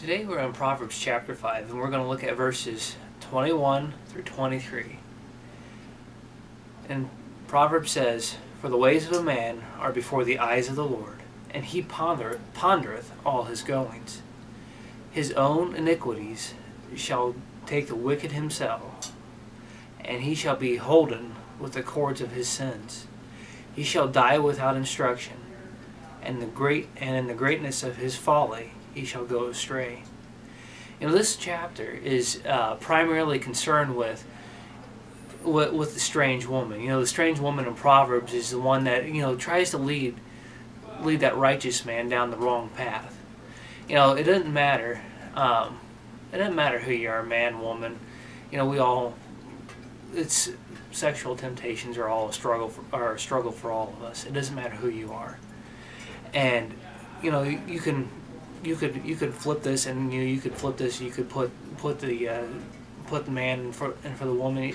Today we're in Proverbs chapter 5, and we're going to look at verses 21 through 23. And Proverbs says, "For the ways of a man are before the eyes of the Lord, and he pondereth all his goings. His own iniquities shall take the wicked himself, and he shall be holden with the cords of his sins. He shall die without instruction, and in the greatness of his folly he shall go astray." You know, this chapter is primarily concerned with the strange woman. You know, the strange woman in Proverbs is the one that, you know, tries to lead that righteous man down the wrong path. You know, it doesn't matter. It doesn't matter who you are, man, woman. You know, it's sexual temptations are all a struggle for all of us. It doesn't matter who you are, and you know you could flip this, and you could flip this. You could put the man in for the woman.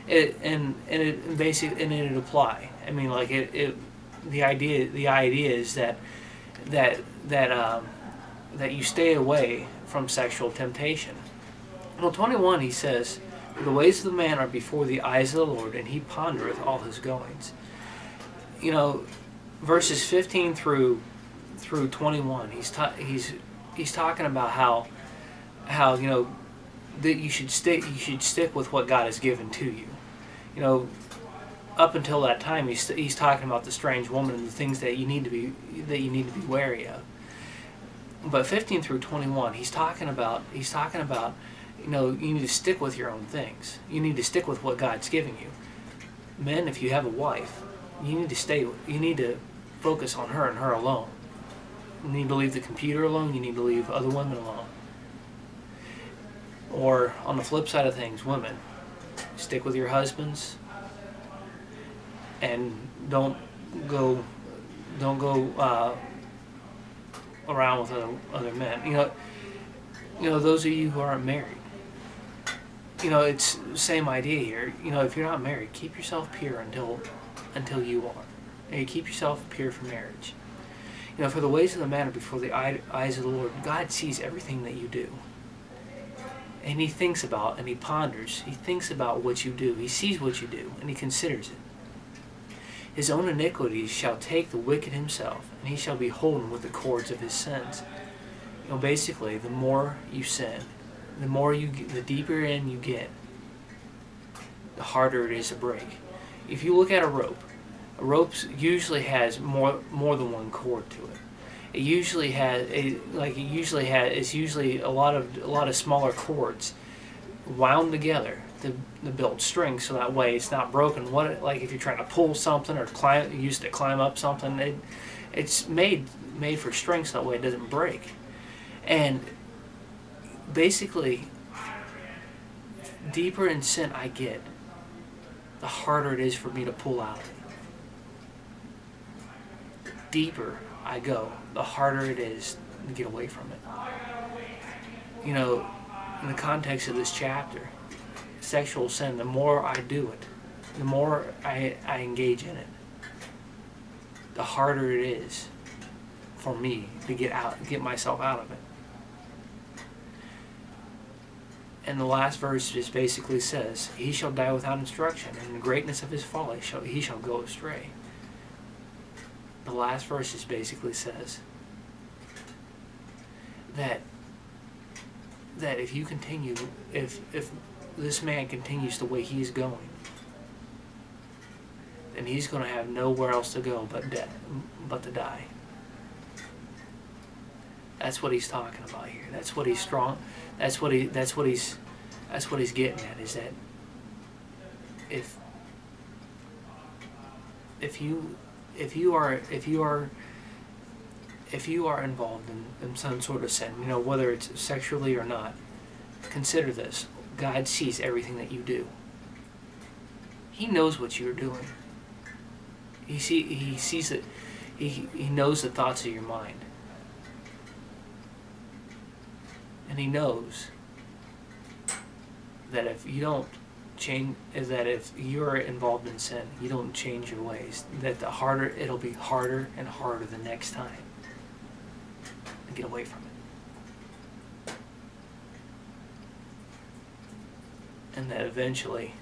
It basically it'd apply. I mean, like the idea is that you stay away from sexual temptation. Well, 21, he says, "The ways of the man are before the eyes of the Lord, and he pondereth all his goings." You know, verses 15 through 21, he's talking about how you know that you should stick with what God has given to you. You know, up until that time, he's talking about the strange woman and the things that you need to be wary of. But 15 through 21, he's talking about you know, you need to stick with your own things. You need to stick with what God's giving you. Men, if you have a wife, you need to focus on her and her alone. You need to leave the computer alone. You need to leave other women alone. Or on the flip side of things, women, stick with your husbands, and don't go around with other men. You know, those of you who aren't married, you know, it's the same idea here. You know, if you're not married, keep yourself pure until you are. And you keep yourself pure for marriage. You know, for the ways of the man are before the eyes of the Lord. God sees everything that you do. And he thinks about and he ponders. He thinks about what you do. He sees what you do and he considers it. His own iniquities shall take the wicked himself, and he shall be holden with the cords of his sins. You know, basically, the more you sin, the deeper in you get, the harder it is to break. If you look at a rope usually has more than one cord to it. It's usually a lot of smaller cords wound together to build strings, so that way it's not broken. Like if you're trying to pull something or use it to climb up something, it's made for strength, so that way it doesn't break. And basically, deeper in sin I get, the harder it is for me to pull out of it. Deeper I go, the harder it is to get away from it. You know, in the context of this chapter, sexual sin, the more I do it, the more I engage in it, the harder it is for me to get myself out of it. And the last verse just basically says, "He shall die without instruction, and in the greatness of his folly he shall go astray." The last verse just basically says that if this man continues the way he's going, then he's going to have nowhere else to go but to die. That's what he's talking about here. That's what he's getting at, is that if you are involved in some sort of sin, you know, whether it's sexually or not, consider this: God sees everything that you do. He knows what you're doing. He sees it. He knows the thoughts of your mind, and he knows that if you don't change, that if you're involved in sin, you don't change your ways, that it'll be harder and harder the next time to get away from it. And that eventually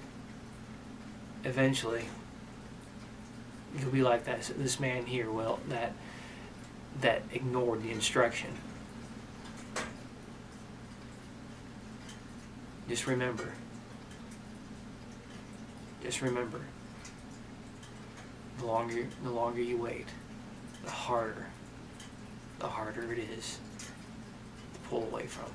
you'll be like this man here, that ignored the instruction. Just remember, the longer you wait, the harder it is to pull away from.